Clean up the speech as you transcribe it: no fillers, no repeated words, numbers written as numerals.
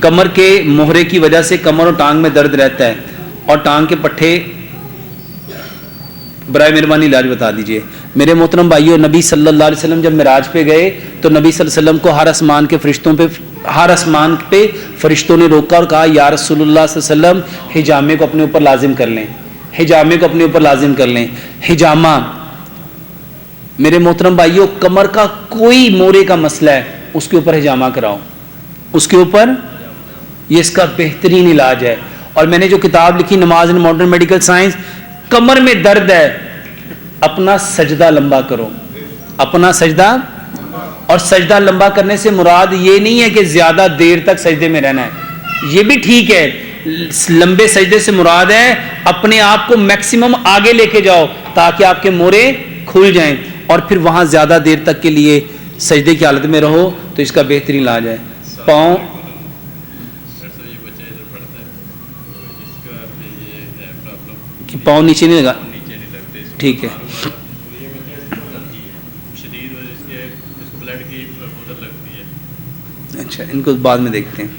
کمر کے مہرے کی وجہ سے کمر اور ٹانگ میں درد رہتا ہے اور ٹانگ کے پٹھے، برائے مہربانی علاج بتا دیجئے۔ میرے محترم بھائیو، نبی صلی اللہ علیہ وسلم جب معراج پہ گئے تو نبی صلی اللہ علیہ وسلم کو ہر آسمان پہ فرشتوں نے روکا اور کہا یا رسول اللہ صلی اللہ علیہ وسلم حجامے کو اپنے اوپر لازم کر لیں، حجامے کو اپنے اوپر لازم کر لیں۔ حجامہ میرے محترم بھائیو، کمر کا کوئی مورے کا مسئلہ ہے اس کے اوپر حجامہ کراؤ، اس کے اوپر، یہ اس کا بہترین علاج ہے۔ اور میں نے جو کتاب لکھی نماز اینڈ ماڈرن میڈیکل سائنس، کمر میں درد ہے اپنا سجدہ لمبا کرو، اپنا سجدہ، اور سجدہ لمبا کرنے سے مراد یہ نہیں ہے کہ زیادہ دیر تک سجدے میں رہنا ہے، یہ بھی ٹھیک ہے، لمبے سجدے سے مراد ہے اپنے آپ کو میکسیمم آگے لے کے جاؤ تاکہ آپ کے مورے کھل جائیں، اور پھر وہاں زیادہ دیر تک کے لیے سجدے کی حالت میں رہو تو اس کا بہترین علاج ہے۔ پاؤں، کہ پاؤں نیچے نہیں لگا، ٹھیک ہے، اچھا ان کو بعد میں دیکھتے ہیں۔